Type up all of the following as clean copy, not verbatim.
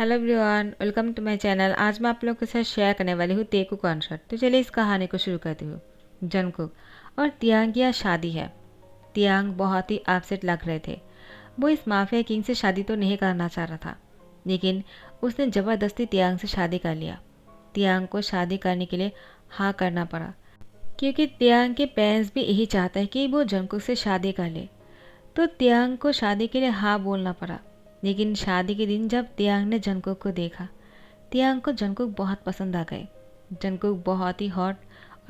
Hello everyone, welcome to my channel. आज मैं आप लोगों के साथ शेयर करने वाली हूँ तेकू कॉन्सर्ट। तो चलिए इस कहानी को शुरू करती हूँ। जंगकुक और तियांग की आज शादी है। तियांग बहुत ही अपसेट लग रहे थे। वो इस माफिया किंग से शादी तो नहीं करना चाह रहा था, लेकिन उसने ज़बरदस्ती तियांग से शादी कर लिया। तियांग को शादी करने के लिए हाँ करना पड़ा, क्योंकि तियांग के पेरेंट्स भी यही चाहते हैं कि वो जंगकुक से शादी कर ले। तो तियांग को शादी के लिए हाँ बोलना पड़ा। लेकिन शादी के दिन जब तियांग ने जंगकुक को देखा, तियांग को जंगकुक बहुत पसंद आ गए। जंगकुक बहुत ही हॉट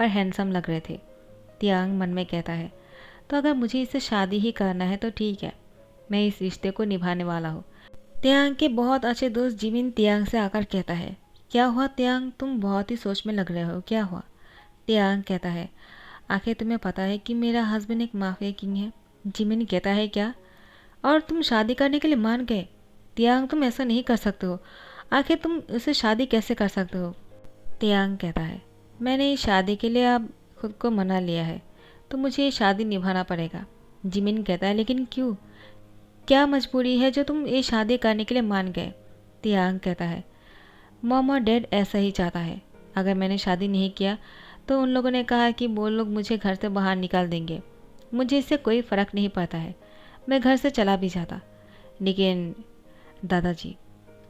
और हैंडसम लग रहे थे। तियांग मन में कहता है, तो अगर मुझे इससे शादी ही करना है तो ठीक है, मैं इस रिश्ते को निभाने वाला हूँ। तियांग के बहुत अच्छे दोस्त जिमिन तियांग से आकर कहता है, क्या हुआ तियांग, तुम बहुत ही सोच में लग रहे हो, क्या हुआ? तियांग कहता है, आखिर तुम्हें पता है कि मेरा हस्बैंड एक माफिया किंग है। जिमिन कहता है, क्या? और तुम शादी करने के लिए मान गए? तियांग, तुम ऐसा नहीं कर सकते हो। आखिर तुम उससे शादी कैसे कर सकते हो? तियांग कहता है, मैंने इस शादी के लिए अब खुद को मना लिया है, तो मुझे ये शादी निभाना पड़ेगा। जिमिन कहता है, लेकिन क्यों? क्या मजबूरी है जो तुम ये शादी करने के लिए मान गए? तियांग कहता है, मॉम और डैड ऐसा ही चाहता है। अगर मैंने शादी नहीं किया तो उन लोगों ने कहा कि वो लोग मुझे घर से बाहर निकाल देंगे। मुझे इससे कोई फ़र्क नहीं पड़ता है, मैं घर से चला भी जाता। लेकिन दादाजी,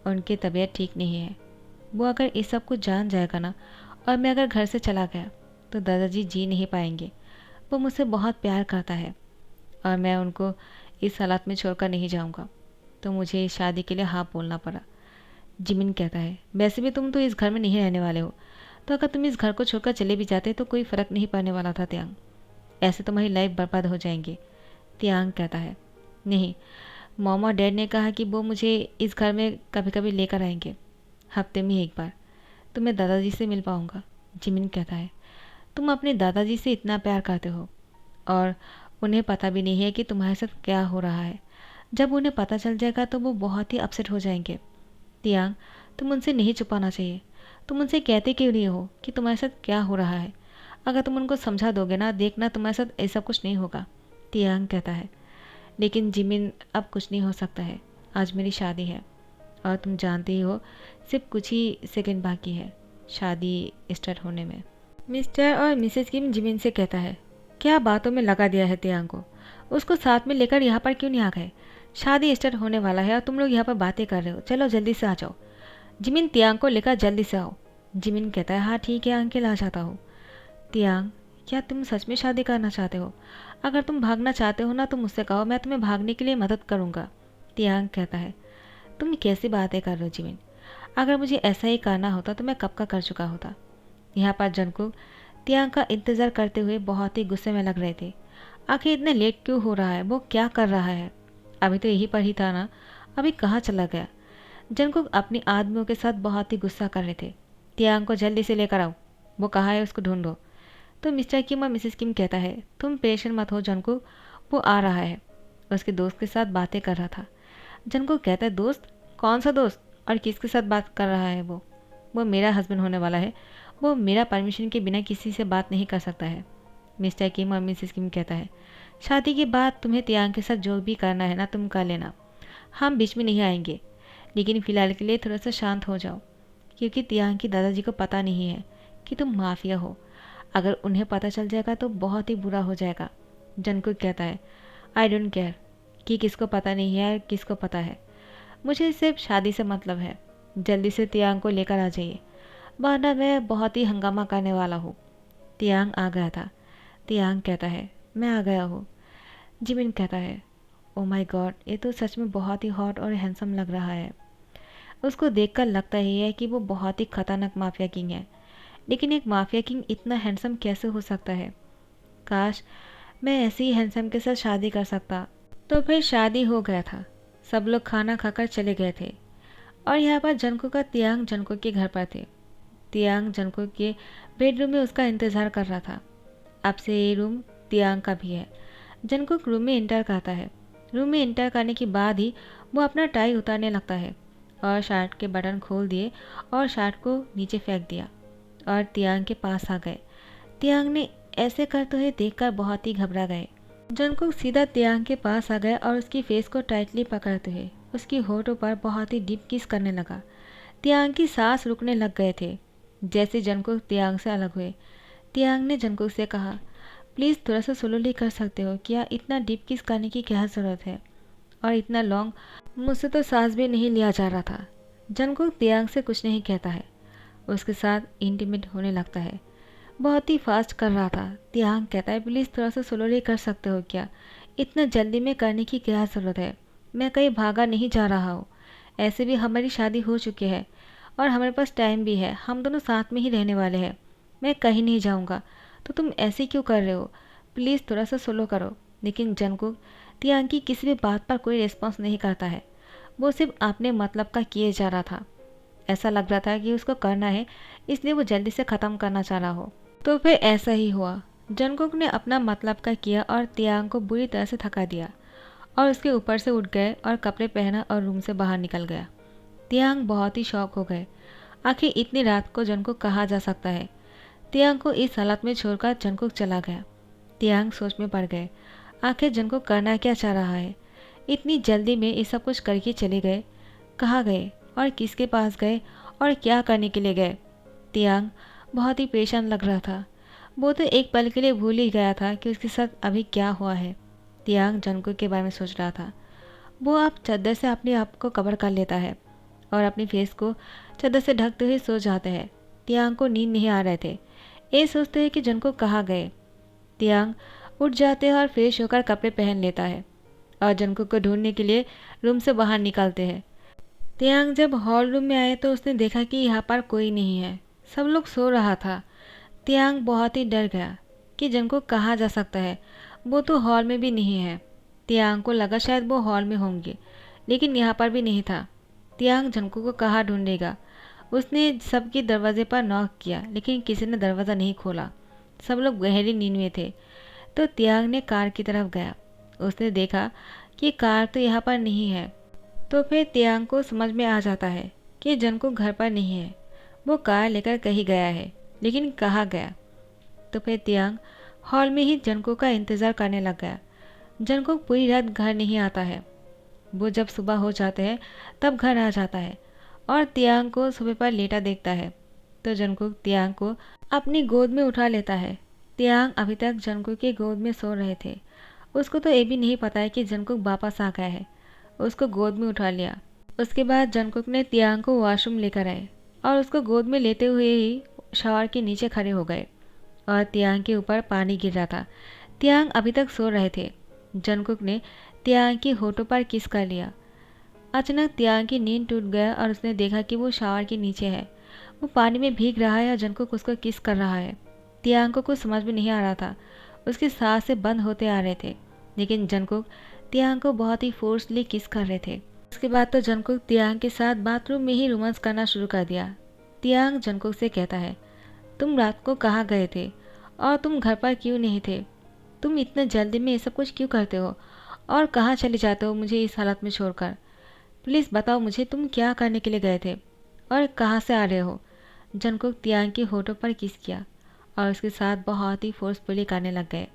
उनकी तबीयत ठीक नहीं है। वो अगर इस सब कुछ जान जाएगा ना, और मैं अगर घर से चला गया, तो दादाजी जी नहीं पाएंगे। वो मुझसे बहुत प्यार करता है और मैं उनको इस हालत में छोड़कर नहीं जाऊंगा। तो मुझे इस शादी के लिए हाँ बोलना पड़ा। जिमिन कहता है, वैसे भी तुम तो इस घर में नहीं रहने वाले हो, तो अगर तुम इस घर को छोड़कर चले भी जाते तो कोई फ़र्क नहीं पड़ने वाला था तियांग। ऐसे तुम्हारी लाइफ बर्बाद हो जाएंगी। तियांग कहता है, नहीं, मॉम और डैड ने कहा कि वो मुझे इस घर में कभी कभी लेकर आएंगे, हफ्ते में एक बार, तो मैं दादाजी से मिल पाऊँगा। जिमिन कहता है, तुम अपने दादाजी से इतना प्यार करते हो और उन्हें पता भी नहीं है कि तुम्हारे साथ क्या हो रहा है। जब उन्हें पता चल जाएगा तो वो बहुत ही अपसेट हो जाएंगे। तियांग, तुम उनसे नहीं छुपाना चाहिए। तुम उनसे कहते क्यों नहीं हो कि तुम्हारे साथ क्या हो रहा है? अगर तुम उनको समझा दोगे ना, देखना तुम्हारे साथ ऐसा कुछ नहीं होगा। तियांग कहता है, लेकिन जिमिन, अब कुछ नहीं हो सकता है। आज मेरी शादी है और तुम जानते ही हो, सिर्फ कुछ ही सेकंड बाकी है शादी स्टार्ट होने में। मिस्टर और मिसेस किम जिमिन से कहता है, क्या बातों में लगा दिया है तियांग को? उसको साथ में लेकर यहाँ पर क्यों नहीं आ गए? शादी स्टार्ट होने वाला है और तुम लोग यहाँ पर बातें कर रहे हो। चलो जल्दी से आ जाओ। जिमिन, तियांग को लेकर जल्दी से आओ। जिमिन कहता है, हाँ ठीक है अंकल, आ जाता हूँ। तियांग, क्या तुम सच में शादी करना चाहते हो? अगर तुम भागना चाहते हो ना तो मुझसे कहो, मैं तुम्हें भागने के लिए मदद करूँगा। तियांग कहता है, तुम कैसी बातें कर रहे हो जिमिन? अगर मुझे ऐसा ही करना होता तो मैं कब का कर चुका होता। यहाँ पर जंगकुक तियांग का इंतज़ार करते हुए बहुत ही गुस्से में लग रहे थे। आखिर इतने लेट क्यों हो रहा है? वो क्या कर रहा है? अभी तो यहीं पर ही था ना, अभी कहाँ चला गया? जंगकुक अपनी आदमियों के साथ बहुत ही गुस्सा कर रहे थे। तियांग को जल्दी से लेकर आओ, वो कहाँ है उसको ढूंढो। तो मिस्टर किम और मिसेस किम कहता है, तुम परेशान मत हो जंगकुक, वो आ रहा है। उसके दोस्त के साथ बातें कर रहा था। जंगकुक कहता है, दोस्त? कौन सा दोस्त और किसके साथ बात कर रहा है? वो मेरा हस्बैंड होने वाला है। वो मेरा परमिशन के बिना किसी से बात नहीं कर सकता है। मिस्टर किम और मिसेस किम कहता है, शादी के बाद तुम्हें तियांग के साथ जो भी करना है ना तुम कर लेना, हम बीच में नहीं आएंगे। लेकिन फ़िलहाल के लिए थोड़ा सा शांत हो जाओ, क्योंकि तियांग की दादाजी को पता नहीं है कि तुम माफिया हो। अगर उन्हें पता चल जाएगा तो बहुत ही बुरा हो जाएगा। जंगकुक कहता है, आई डोंट केयर कि किसको पता नहीं है और किसको पता है। मुझे सिर्फ शादी से मतलब है। जल्दी से तियांग को लेकर आ जाइए, वरना मैं बहुत ही हंगामा करने वाला हूँ। तियांग आ गया था। तियांग कहता है, मैं आ गया हूँ। जिमिन कहता है, ओ माय गॉड, ये तो सच में बहुत ही हॉट और हैंडसम लग रहा है। उसको देखकर लगता ही है कि वो बहुत ही खतरनाक माफिया किंग है। लेकिन एक माफिया किंग इतना हैंडसम कैसे हो सकता है? काश मैं ऐसे ही हैंडसम के साथ शादी कर सकता। तो फिर शादी हो गया था। सब लोग खाना खाकर चले गए थे और यहाँ पर जंगकुक का तियांग जंगकुक के घर पर थे। तियांग जंगकुक के बेडरूम में उसका इंतज़ार कर रहा था। अब से ये रूम तियांग का भी है। जंगकुक रूम में इंटर करता है। रूम में इंटर करने के बाद ही वो अपना टाई उतारने लगता है और शर्ट के बटन खोल दिए और शर्ट को नीचे फेंक दिया और तियांग के पास आ गए। तियांग ने ऐसे करते हुए देखकर बहुत ही घबरा गए। जंगकुक सीधा तियांग के पास आ गया और उसकी फेस को टाइटली पकड़ते हुए उसकी होठों पर बहुत ही डीप किस करने लगा। तियांग की सांस रुकने लग गए थे जैसे जंगकुक तियांग से अलग हुए। तियांग ने जंगकुक से कहा, प्लीज़ थोड़ा सा स्लोली कर सकते हो क्या? इतना डीप किस करने की क्या ज़रूरत है? और इतना लॉन्ग, मुझसे तो सांस भी नहीं लिया जा रहा था। जंगकुक तियांग से कुछ नहीं कहता है, उसके साथ इंटीमेट होने लगता है। बहुत ही फास्ट कर रहा था। तियांग कहता है, प्लीज़ थोड़ा सा स्लोली कर सकते हो क्या? इतना जल्दी में करने की क्या ज़रूरत है? मैं कहीं भागा नहीं जा रहा हूँ। ऐसे भी हमारी शादी हो चुकी है और हमारे पास टाइम भी है। हम दोनों साथ में ही रहने वाले हैं। मैं कहीं नहीं जाऊँगा, तो तुम ऐसे क्यों कर रहे हो? प्लीज़ थोड़ा सा स्लो करो। लेकिन जंगकुक तियांग की किसी भी बात पर कोई रिस्पॉन्स नहीं करता है। वो सिर्फ अपने मतलब का किए जा रहा था। ऐसा लग रहा था कि उसको करना है, इसलिए वो जल्दी से ख़त्म करना चाह रहा हो। तो फिर ऐसा ही हुआ। जंगकुक ने अपना मतलब का किया और तियांग को बुरी तरह से थका दिया और उसके ऊपर से उठ गए और कपड़े पहना और रूम से बाहर निकल गया। तियांग बहुत ही शॉक हो गए। आखिर इतनी रात को जंगकुक कहाँ जा सकता है? तियांग को इस हालत में छोड़कर जंगकुक चला गया। तियांग सोच में पड़ गए, आखिर जंगकुक करना क्या चाह रहा है? इतनी जल्दी में ये सब कुछ करके चले गए। कहाँ गए और किसके पास गए और क्या करने के लिए गए? तियांग बहुत ही परेशान लग रहा था। वो तो एक पल के लिए भूल ही गया था कि उसके साथ अभी क्या हुआ है। तियांग जंगकुक के बारे में सोच रहा था। वो अब चादर से अपने आप को कवर कर लेता है और अपनी फेस को चादर से ढकते हुए सो जाते हैं। तियांग को नींद नहीं आ रहे थे। ये सोचते हैं कि जंगकुक कहाँ गए। तियांग उठ जाते हैं और फ्रेश होकर कपड़े पहन लेता है और जंगकुक को ढूंढने के लिए रूम से बाहर निकलते हैं। तियांग जब हॉल रूम में आए तो उसने देखा कि यहाँ पर कोई नहीं है, सब लोग सो रहा था। तियांग बहुत ही डर गया कि जंगकुक कहाँ जा सकता है। वो तो हॉल में भी नहीं है। तियांग को लगा शायद वो हॉल में होंगे, लेकिन यहाँ पर भी नहीं था। तियांग जंगकुक को कहाँ ढूंढेगा? उसने सबके दरवाजे पर नॉक किया, लेकिन किसी ने दरवाज़ा नहीं खोला। सब लोग गहरी नींद में थे। तो तियांग ने कार की तरफ गया। उसने देखा कि कार तो यहाँ पर नहीं है। तो फिर तियांग को समझ में आ जाता है कि जंगकुक घर पर नहीं है। वो कार लेकर कहीं गया है, लेकिन कहाँ गया? तो फिर तियांग हॉल में ही जंगकुक का इंतज़ार करने लग गया। जंगकुक पूरी रात घर नहीं आता है। वो जब सुबह हो जाते हैं तब घर आ जाता है और तियांग को सुबह पर लेटा देखता है। तो जंगकुक तियांग को अपनी गोद में उठा लेता है। तियांग अभी तक जंगकुक की गोद में सो रहे थे। उसको तो ये भी नहीं पता है कि जंगकुक वापस आ गया है। उसको गोद में उठा लिया। उसके बाद जंगकुक ने तियांग को वॉशरूम लेकर आए और उसको गोद में लेते हुए ही शावर के नीचे खड़े हो गए और तियांग के ऊपर पानी गिर रहा था। तियांग अभी तक सो रहे थे। जंगकुक ने तियांग की होठों पर किस कर लिया। अचानक तियांग की नींद टूट गया और उसने देखा कि वो शावर के नीचे है। वो पानी में भीग रहा है और जंगकुक उसको किस कर रहा है। तियांग को कुछ समझ में नहीं आ रहा था। उसकी सांस से बंद होते आ रहे थे, लेकिन जंगकुक तियांग को बहुत ही फोर्सली किस कर रहे थे। उसके बाद तो जंगकुक तियांग के साथ बाथरूम में ही रोमांस करना शुरू कर दिया। तियांग जंगकुक से कहता है, तुम रात को कहाँ गए थे और तुम घर पर क्यों नहीं थे? तुम इतने जल्दी में ये सब कुछ क्यों करते हो और कहाँ चले जाते हो मुझे इस हालत में छोड़कर? प्लीज़ बताओ मुझे, तुम क्या करने के लिए गए थे और कहाँ से आ रहे हो? जंगकुक तियांग की होठों पर किस किया और उसके साथ बहुत ही फोर्सफुली करने लग गए।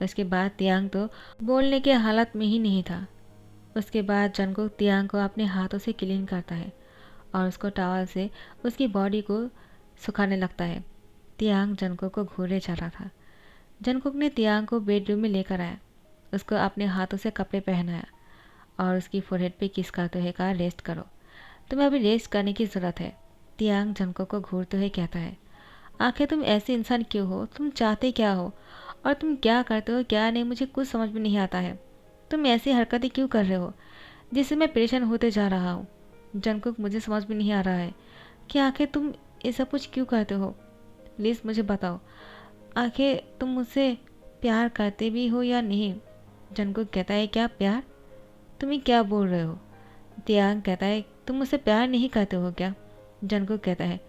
उसके बाद तियांग तो बोलने के हालत में ही नहीं था। उसके बाद जंगकुक तियांग को अपने हाथों से क्लीन करता है और उसको टॉवल से उसकी बॉडी को सुखाने लगता है। तियांग जंगकुक को घूरे जा रहा था। जंगकुक ने तियांग को बेडरूम में लेकर आया, उसको अपने हाथों से कपड़े पहनाया और उसकी फोरहेड पे किस करते हुए कहा, रेस्ट करो, तुम्हें अभी रेस्ट करने की ज़रूरत है। तियांग जंगकुक को घूरते हुए कहता है, आखिर तुम ऐसे इंसान क्यों हो? तुम चाहते क्या हो और तुम क्या करते हो क्या नहीं, मुझे कुछ समझ में नहीं आता है। तुम ऐसी हरकतें क्यों कर रहे हो जिससे मैं परेशान होते जा रहा हूँ? जंगकुक, मुझे समझ में नहीं आ रहा है कि आखिर तुम ये सब कुछ क्यों करते हो। प्लीज़ मुझे बताओ, आखिर तुम मुझसे प्यार करते भी हो या नहीं? जंगकुक कहता है, क्या प्यार? तुम्हें क्या बोल रहे हो? तियांग कहता है, तुम मुझसे प्यार नहीं करते हो क्या? जंगकुक कहता है,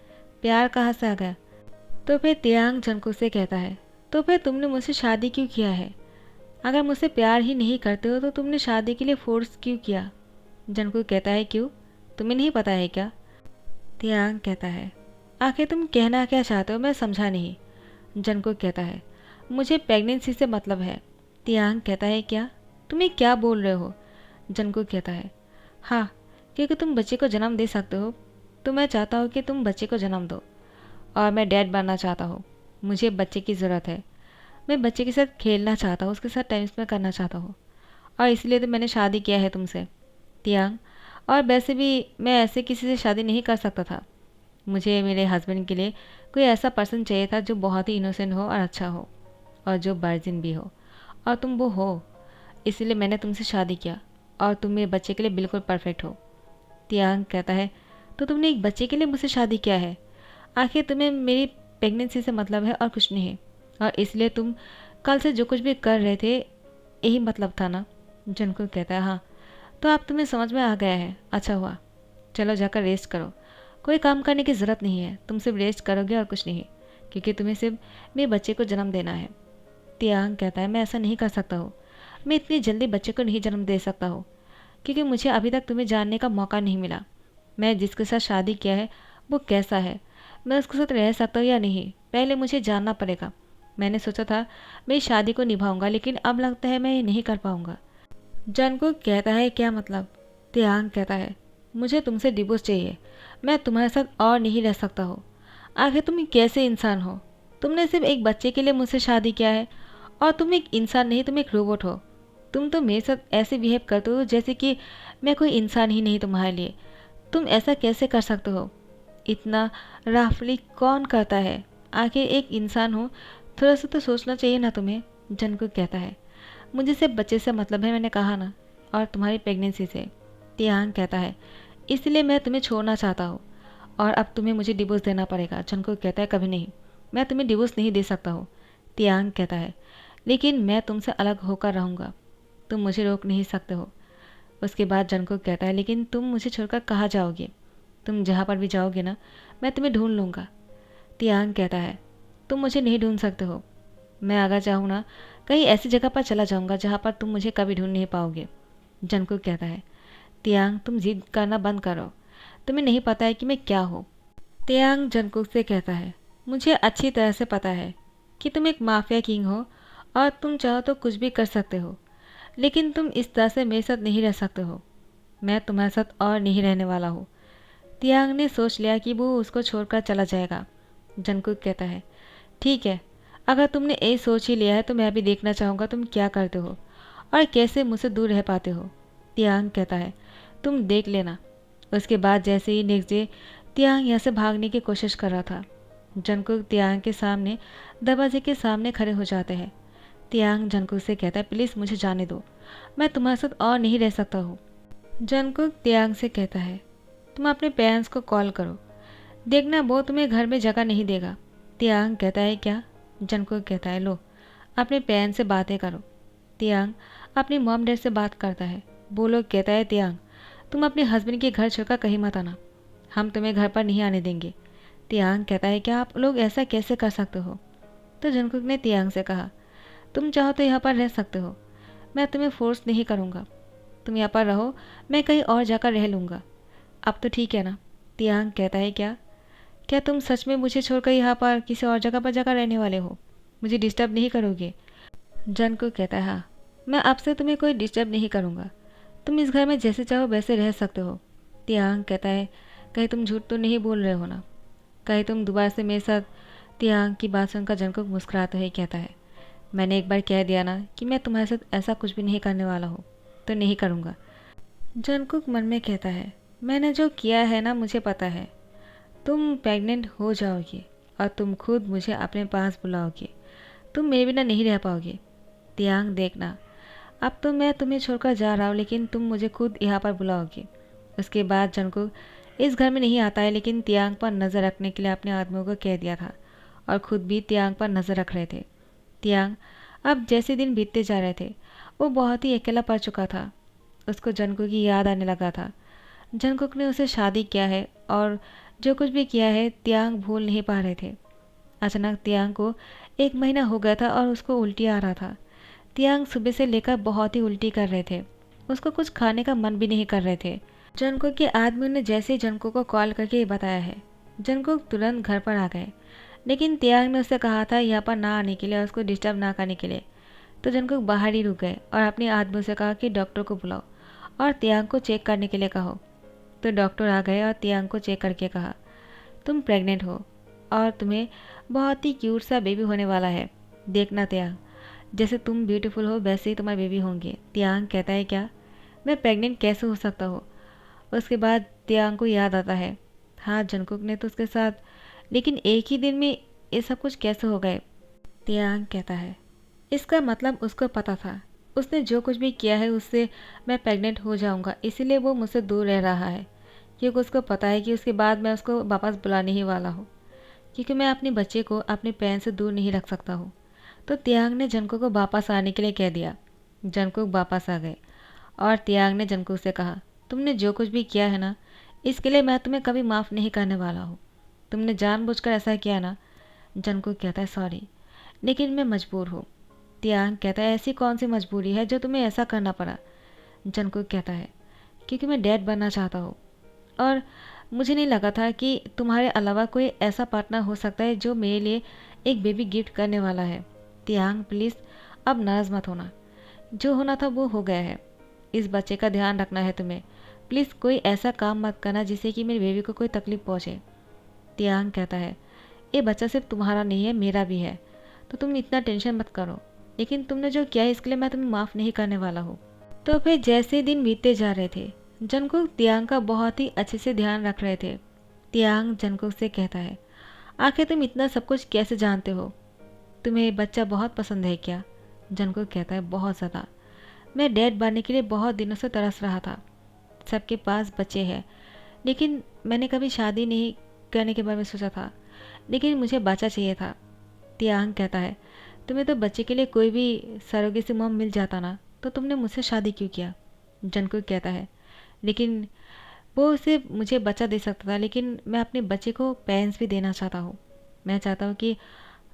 प्यार कहाँ से आ गया? तो फिर तियांग जंगकुक से कहता है, तो फिर तुमने मुझसे शादी क्यों किया है? अगर मुझसे प्यार ही नहीं करते हो तो तुमने शादी के लिए फोर्स क्यों किया? जंगकुक कहता है, क्यों, तुम्हें नहीं पता है क्या? तियांग कहता है, आखिर तुम कहना क्या चाहते हो, मैं समझा नहीं। जंगकुक कहता है, मुझे प्रेगनेंसी से मतलब है। तियांग कहता है, क्या, तुम्हें क्या बोल रहे हो? जंगकुक कहता है, हाँ, क्योंकि तुम बच्चे को जन्म दे सकते हो, तो मैं चाहता हूँ कि तुम बच्चे को जन्म दो। और मैं डैड बनना चाहता हूँ। मुझे बच्चे की ज़रूरत है। मैं बच्चे के साथ खेलना चाहता हूँ, उसके साथ टाइम स्पेंड करना चाहता हूँ, और इसलिए तो मैंने शादी किया है तुमसे, तियांग। और वैसे भी मैं ऐसे किसी से शादी नहीं कर सकता था। मुझे मेरे हस्बैंड के लिए कोई ऐसा पर्सन चाहिए था जो बहुत ही इनोसेंट हो और अच्छा हो, और जो वर्जिन भी हो, और तुम वो हो। इसलिए मैंने तुमसे शादी किया, और तुम मेरे बच्चे के लिए बिल्कुल परफेक्ट हो। तियांग कहता है, तो तुमने एक बच्चे के लिए मुझसे शादी किया है? आखिर तुम्हें मेरी प्रेगनेंसी से मतलब है और कुछ नहीं, और इसलिए तुम कल से जो कुछ भी कर रहे थे यही मतलब था ना? जंगकुक कहता है, हाँ। तो अब तुम्हें समझ में आ गया है, अच्छा हुआ। चलो जाकर रेस्ट करो, कोई काम करने की ज़रूरत नहीं है, तुम सिर्फ रेस्ट करोगे और कुछ नहीं, क्योंकि तुम्हें सिर्फ मेरे बच्चे को जन्म देना है। तियांग कहता है, मैं ऐसा नहीं कर सकता हूँ, मैं इतनी जल्दी बच्चे को नहीं जन्म दे सकता हूँ, क्योंकि मुझे अभी तक तुम्हें जानने का मौका नहीं मिला। मैं जिसके साथ शादी किया है वो कैसा है, मैं उसके साथ रह सकता हूँ या नहीं, पहले मुझे जानना पड़ेगा। मैंने सोचा था मैं इस शादी को निभाऊंगा, लेकिन अब लगता है मैं ये नहीं कर पाऊंगा। जंगकुक कहता है, क्या मतलब? तियांग कहता है, मुझे तुमसे डिवोर्स चाहिए, मैं तुम्हारे साथ और नहीं रह सकता हो। आखिर तुम कैसे इंसान हो? तुमने सिर्फ एक बच्चे के लिए मुझसे शादी किया है, और तुम एक इंसान नहीं, तुम एक रोबोट हो। तुम तो मेरे साथ ऐसे बिहेव करते हो जैसे कि मैं कोई इंसान ही नहीं तुम्हारे लिए। तुम ऐसा कैसे कर सकते हो? इतना राफली कौन करता है? आखिर एक इंसान हो, थोड़ा सा तो सोचना चाहिए ना तुम्हें। जंगकुक कहता है, मुझे सिर्फ बच्चे से मतलब है, मैंने कहा ना, और तुम्हारी प्रेगनेंसी से। तियांग कहता है, इसलिए मैं तुम्हें छोड़ना चाहता हूँ, और अब तुम्हें मुझे डिवोर्स देना पड़ेगा। जंगकुक कहता है, कभी नहीं, मैं तुम्हें डिवोर्स नहीं दे सकता हूँ। तियांग कहता है, लेकिन मैं तुमसे अलग होकर रहूँगा, तुम मुझे रोक नहीं सकते हो। उसके बाद जंगकुक कहता है, लेकिन तुम मुझे छोड़कर कहाँ जाओगे? तुम जहाँ पर भी जाओगे ना, मैं तुम्हें ढूंढ लूँगा। तियांग कहता है, तुम मुझे नहीं ढूंढ सकते हो। मैं अगर चाहूँ ना, कहीं ऐसी जगह पर चला जाऊँगा जहाँ पर तुम मुझे कभी ढूंढ नहीं पाओगे। जंगकुक कहता है, तियांग तुम जिद करना बंद करो, तुम्हें नहीं पता है कि मैं क्या हूँ। तियांग जंगकुक से कहता है, मुझे अच्छी तरह से पता है कि तुम एक माफिया किंग हो, और तुम चाहो तो कुछ भी कर सकते हो, लेकिन तुम इस तरह से मेरे साथ नहीं रह सकते हो। मैं तुम्हारे साथ और नहीं रहने वाला हूँ। तियांग ने सोच लिया कि वो उसको छोड़कर चला जाएगा। जंगकुक कहता है, ठीक है, अगर तुमने ये सोच ही लिया है तो मैं भी देखना चाहूँगा तुम क्या करते हो और कैसे मुझसे दूर रह पाते हो। तियांग कहता है, तुम देख लेना। उसके बाद जैसे ही नेक्स्ट डे तियांग यहाँ से भागने की कोशिश कर रहा था, जंगकुक तियांग के सामने दरवाजे के सामने खड़े हो जाते हैं। तियांग जंगकुक से कहता है, प्लीज़ मुझे जाने दो, मैं तुम्हारे साथ और नहीं रह सकता हूँ। जंगकुक तियांग से कहता है, तुम अपने पेरेंट्स को कॉल करो, देखना वो तुम्हें घर में जगह नहीं देगा। तियांग कहता है, क्या? जंगकुक कहता है, लो अपने पेरेंट्स से बातें करो। तियांग अपनी मॉम डैड से बात करता है। वो लोग कहता है, तियांग तुम अपने हस्बैंड के घर छोड़कर कहीं मत आना, हम तुम्हें घर पर नहीं आने देंगे। तियांग कहता है, क्या आप लोग ऐसा कैसे कर सकते हो? तो जंगकुक ने तियांग से कहा, तुम चाहो तो यहाँ पर रह सकते हो, मैं तुम्हें फोर्स नहीं करूँगा, तुम यहाँ पर रहो, मैं कहीं और जाकर रह लूँगा। अब तो ठीक है ना? तियांग कहता है, क्या क्या तुम सच में मुझे छोड़कर यहाँ पर किसी और जगह पर जाकर रहने वाले हो? मुझे डिस्टर्ब नहीं करोगे? जंगकुक कहता है, हाँ, मैं अब से तुम्हें कोई डिस्टर्ब नहीं करूँगा, तुम इस घर में जैसे चाहो वैसे रह सकते हो। तियांग कहता है, कहीं तुम झूठ तो नहीं बोल रहे हो ना? कहीं तुम दोबारा से मेरे साथ? तियांग की बात सुनकर जंगकुक मुस्कुराता ही कहता है, मैंने एक बार कह दिया ना कि मैं तुम्हारे साथ ऐसा कुछ भी नहीं करने वाला हूँ, तो नहीं करूँगा। जंगकुक मन में कहता है, मैंने जो किया है ना, मुझे पता है, तुम प्रेग्नेंट हो जाओगे और तुम खुद मुझे अपने पास बुलाओगे, तुम मेरे बिना नहीं रह पाओगे। तियांग देखना, अब तो मैं तुम्हें छोड़कर जा रहा हूँ, लेकिन तुम मुझे खुद यहाँ पर बुलाओगे। उसके बाद जंगकुक इस घर में नहीं आता है, लेकिन तियांग पर नज़र रखने के लिए अपने आदमियों को कह दिया था, और ख़ुद भी तियांग पर नज़र रख रहे थे। तियांग अब जैसे दिन बीतते जा रहे थे, वो बहुत ही अकेला पड़ चुका था। उसको जंगकुक की याद आने लगा था। जंगकुक ने उसे शादी किया है, और जो कुछ भी किया है तियांग भूल नहीं पा रहे थे। अचानक तियांग को 1 महीना हो गया था और उसको उल्टी आ रहा था। तियांग सुबह से लेकर बहुत ही उल्टी कर रहे थे, उसको कुछ खाने का मन भी नहीं कर रहे थे। जंगकुक के आदमियों ने जैसे ही जंगकुक को कॉल करके बताया है, जंगकुक तुरंत घर पर आ गए, लेकिन तियांग ने उससे कहा था यहाँ पर ना आने के लिए और उसको डिस्टर्ब ना करने के लिए। तो जंगकुक बाहर ही रुक गए और अपने आदमियों से कहा कि डॉक्टर को बुलाओ, और तियांग को चेक करने के लिए कहो। तो डॉक्टर आ गए और तियांग को चेक करके कहा, तुम प्रेग्नेंट हो और तुम्हें बहुत ही क्यूट सा बेबी होने वाला है। देखना तियांग, जैसे तुम ब्यूटीफुल हो वैसे ही तुम्हारे बेबी होंगे। तियांग कहता है, क्या मैं प्रेग्नेंट कैसे हो सकता हूँ? उसके बाद तियांग को याद आता है, हाँ जंगकुक ने तो उसके साथ, लेकिन एक ही दिन में ये सब कुछ कैसे हो गए? तियांग कहता है, इसका मतलब उसको पता था, उसने जो कुछ भी किया है उससे मैं प्रेग्नेंट हो जाऊंगा, इसीलिए वो मुझसे दूर रह रहा है, क्योंकि उसको पता है कि उसके बाद मैं उसको वापस बुलाने ही वाला हूँ, क्योंकि मैं अपने बच्चे को अपने पैर से दूर नहीं रख सकता हूँ। तो तियांग ने जंगकुक को वापस आने के लिए कह दिया। जंगकुक वापस आ गए और तियांग ने जंगकुक से कहा, तुमने जो कुछ भी किया है ना, इसके लिए मैं तुम्हें कभी माफ़ नहीं करने वाला हूँ। तुमने जानबूझकर ऐसा किया ना? जंगकुक कहता है, सॉरी, लेकिन मैं मजबूर हूँ। तियांग कहता है, ऐसी कौन सी मजबूरी है जो तुम्हें ऐसा करना पड़ा? जंगकुक कहता है, क्योंकि मैं डैड बनना चाहता हूँ और मुझे नहीं लगा था कि तुम्हारे अलावा कोई ऐसा पार्टनर हो सकता है जो मेरे लिए एक बेबी गिफ्ट करने वाला है। तियांग प्लीज़ अब नाराज़ मत होना, जो होना था वो हो गया है। इस बच्चे का ध्यान रखना है तुम्हें। प्लीज़ कोई ऐसा काम मत करना जिससे कि मेरे बेबी को कोई तकलीफ़ पहुँचे। तियांग कहता है, ये बच्चा सिर्फ तुम्हारा नहीं है, मेरा भी है, तो तुम इतना टेंशन मत करो, लेकिन तुमने जो किया है इसके लिए मैं तुम्हें माफ़ नहीं करने वाला हूँ। तो फिर जैसे दिन बीतते जा रहे थे, जंगकुक तियांग का बहुत ही अच्छे से ध्यान रख रहे थे। तियांग जंगकुक से कहता है, आखिर तुम इतना सब कुछ कैसे जानते हो? तुम्हें बच्चा बहुत पसंद है क्या? जंगकुक कहता है, बहुत ज़्यादा। मैं डैड बनने के लिए बहुत दिनों से तरस रहा था। सबके पास बच्चे हैं, लेकिन मैंने कभी शादी नहीं करने के बारे में सोचा था, लेकिन मुझे बच्चा चाहिए था। तियांग कहता है, तुम्हें तो बच्चे के लिए कोई भी सरोगेसी मॉम मिल जाता ना, तो तुमने मुझसे शादी क्यों किया? जंगकुक कहता है, लेकिन वो सिर्फ मुझे बच्चा दे सकता था, लेकिन मैं अपने बच्चे को पेरेंट्स भी देना चाहता हूँ। मैं चाहता हूँ कि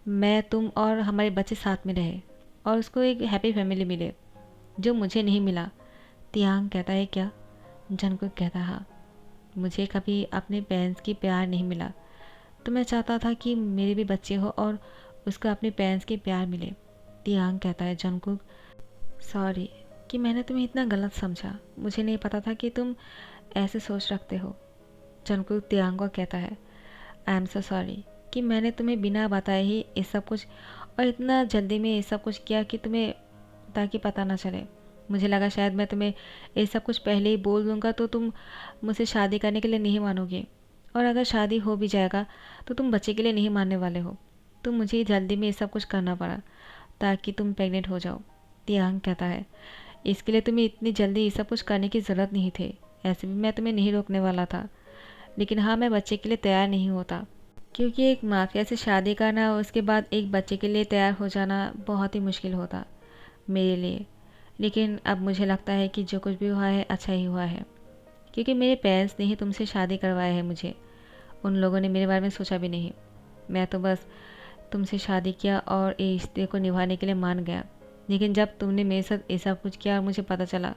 मैं, तुम और हमारे बच्चे साथ में रहे और उसको एक हैप्पी फैमिली मिले, जो मुझे नहीं मिला। तियांग कहता है, क्या? जंगकुक कहता है, हाँ, मुझे कभी अपने पेरेंट्स की प्यार नहीं मिला, तो मैं चाहता था कि मेरे भी बच्चे हो और उसको अपने पेरेंट्स की प्यार मिले। तियांग कहता है, जंगकुक सॉरी कि मैंने तुम्हें इतना गलत समझा, मुझे नहीं पता था कि तुम ऐसे सोच रखते हो। जंगकुक तियांग को कहता है, आई एम सो सॉरी कि मैंने तुम्हें बिना बताए ही ये सब कुछ और इतना जल्दी में ये सब कुछ किया कि तुम्हें ताकि पता ना चले। मुझे लगा शायद मैं तुम्हें ये सब कुछ पहले ही बोल दूंगा तो तुम मुझसे शादी करने के लिए नहीं मानोगे, और अगर शादी हो भी जाएगा तो तुम बच्चे के लिए नहीं मानने वाले हो। तो मुझे जल्दी में ये सब कुछ करना पड़ा ताकि तुम प्रेग्नेंट हो जाओ। तियांग कहता है, इसके लिए तुम्हें इतनी जल्दी ये सब कुछ करने की ज़रूरत नहीं थी, ऐसे भी मैं तुम्हें नहीं रोकने वाला था, लेकिन हाँ, मैं बच्चे के लिए तैयार नहीं होता, क्योंकि एक माफिया से शादी करना और उसके बाद एक बच्चे के लिए तैयार हो जाना बहुत ही मुश्किल होता मेरे लिए। लेकिन अब मुझे लगता है कि जो कुछ भी हुआ है अच्छा ही हुआ है, क्योंकि मेरे पेरेंट्स ने ही तुमसे शादी करवाया है मुझे, उन लोगों ने मेरे बारे में सोचा भी नहीं। मैं तो बस तुमसे शादी किया और ये रिश्ते को निभाने के लिए मान गया, लेकिन जब तुमने मेरे साथ ऐसा कुछ किया और मुझे पता चला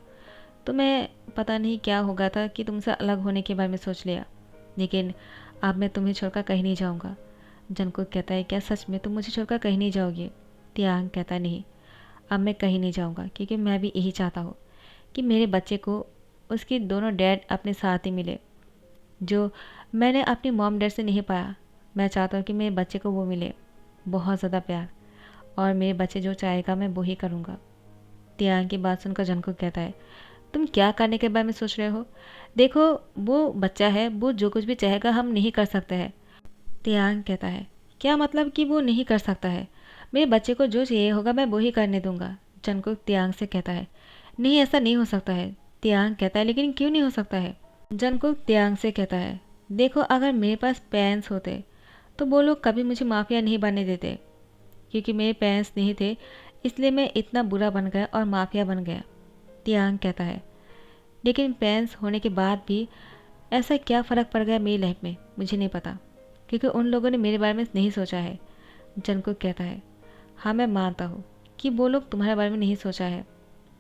तो मैं पता नहीं क्या हो गया था कि तुमसे अलग होने के बारे में सोच लिया। लेकिन अब मैं तुम्हें छोड़कर कहीं नहीं जाऊंगा। जंगकुक कहता है, क्या सच में तुम मुझे छोड़कर कहीं नहीं जाओगे? तियांग कहता है, नहीं, अब मैं कहीं नहीं जाऊंगा, क्योंकि मैं भी यही चाहता हूँ कि मेरे बच्चे को उसके दोनों डैड अपने साथ ही मिले, जो मैंने अपनी मॉम डैड से नहीं पाया। मैं चाहता हूँ कि मेरे बच्चे को वो मिले, बहुत ज़्यादा प्यार, और मेरे बच्चे जो चाहेगा मैं वो ही करूँगा। तियांग की बात सुनकर जंगकुक कहता है, तुम क्या करने के बारे में सोच रहे हो? देखो, वो बच्चा है, वो जो कुछ भी चाहेगा हम नहीं कर सकते हैं। तियांग कहता है, क्या मतलब कि वो नहीं कर सकता है? मेरे बच्चे को जो चाहिए होगा मैं वो ही करने दूंगा। जंगकुक तियांग से कहता है, नहीं, ऐसा नहीं हो सकता है। तियांग कहता है, लेकिन क्यों नहीं हो सकता है? जंगकुक तियांग से कहता है, देखो, अगर मेरे पास पेरेंट्स होते तो वो लोग कभी मुझे माफिया नहीं बनने देते, क्योंकि मेरे पेरेंट्स नहीं थे, इसलिए मैं इतना बुरा बन गया और माफिया बन गया। तियांग कहता है, लेकिन पेरेंट्स होने के बाद भी ऐसा क्या फ़र्क पड़ गया मेरी लाइफ में, मुझे नहीं पता, क्योंकि उन लोगों ने मेरे बारे में नहीं सोचा है। जंगकुक कहता है, हाँ, मैं मानता हूँ कि वो लोग तुम्हारे बारे में नहीं सोचा है।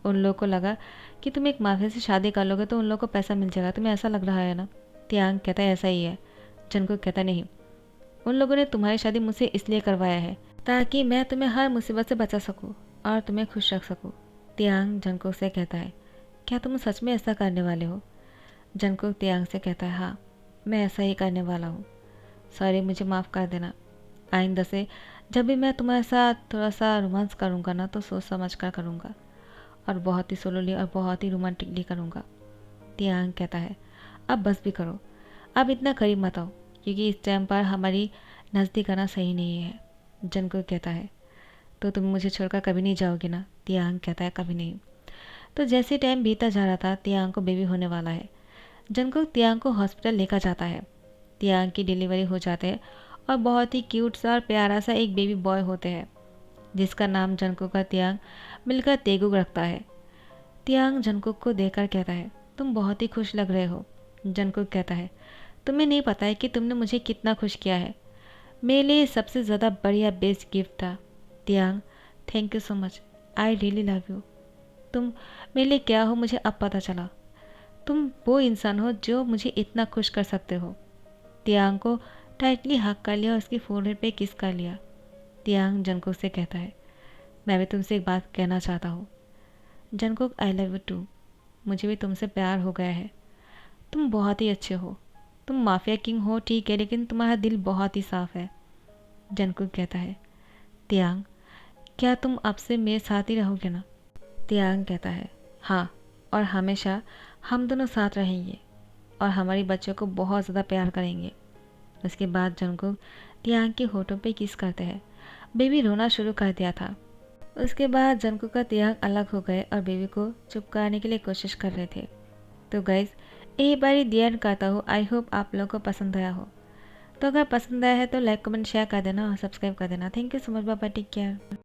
उन लोगों को लगा कि तुम एक माफिया से शादी कर लोगे तो उन लोगों को पैसा मिल जाएगा, तुम्हें ऐसा लग रहा है ना? तियांग कहता है, ऐसा ही है। जंगकुक कहता नहीं, उन लोगों ने तुम्हारी शादी मुझसे इसलिए करवाया है ताकि मैं तुम्हें हर मुसीबत से बचा सकूँ और तुम्हें खुश रख सकूँ। तियांग जंगकुक से कहता है, क्या तुम सच में ऐसा करने वाले हो? जंगकुक तियांग से कहता है, हाँ मैं ऐसा ही करने वाला हूँ। सॉरी, मुझे माफ़ कर देना। आइंदा से जब भी मैं तुम्हारे साथ थोड़ा सा रोमांस करूँगा ना तो सोच समझ कर करूँगा, और बहुत ही सोलोली और बहुत ही रोमांटिकली करूँगा। तियांग कहता है, अब बस भी करो, अब इतना करीब मत आओ, क्योंकि इस टाइम पर हमारी नज़दीक आना सही नहीं है। जंगकुक कहता है, तो तुम मुझे छोड़कर कभी नहीं जाओगी ना? तियांग कहता है, कभी नहीं। तो जैसे टाइम बीता जा रहा था, तियांग को बेबी होने वाला है। जंगकुक तियांग को हॉस्पिटल लेकर जाता है। तियांग की डिलीवरी हो जाते हैं और बहुत ही क्यूट सा और प्यारा सा एक बेबी बॉय होते हैं, जिसका नाम जंगकुक का तियांग मिलकर तेगुक रखता है। तियांग जंगकुक को देखकर कहता है, तुम बहुत ही खुश लग रहे हो। जंगकुक कहता है, तुम्हें नहीं पता है कि तुमने मुझे कितना खुश किया है। मेरे लिए सबसे ज़्यादा बढ़िया बेस्ट गिफ्ट था। Tiang, thank you so much, I really love you. तुम मेरे लिए क्या हो मुझे अब पता चला। तुम वो इंसान हो जो मुझे इतना खुश कर सकते हो। तियांग को टाइटली हक कर लिया और उसकी फोरहेड पे किस कर लिया। तियांग जंगकुक से कहता है, मैं भी तुमसे एक बात कहना चाहता हूँ। Jungkook, I love you too. मुझे भी तुमसे प्यार हो गया है। तुम बहुत ही अच्छे हो। तुम माफिया किंग हो ठीक है, लेकिन तुम्हारा दिल बहुत ही साफ है। जंगकुक कहता है, तियांग, क्या तुम अब से मेरे साथ ही रहोगे ना? तियांग कहता है, हाँ, और हमेशा हम दोनों साथ रहेंगे और हमारी बच्चों को बहुत ज़्यादा प्यार करेंगे। उसके बाद जंगकुक तियांग के होठों पे किस करते हैं। बेबी रोना शुरू कर दिया था। उसके बाद जंगकुक का तियांग अलग हो गए और बेबी को चुप कराने के लिए कोशिश कर रहे थे। तो गाइस, यही बारी दी एंड करता हूँ। आई होप आप लोगों को पसंद आया हो। तो अगर पसंद आया है तो लाइक कमेंट शेयर कर देना और सब्सक्राइब कर देना। Thank you so much, bye bye, take care.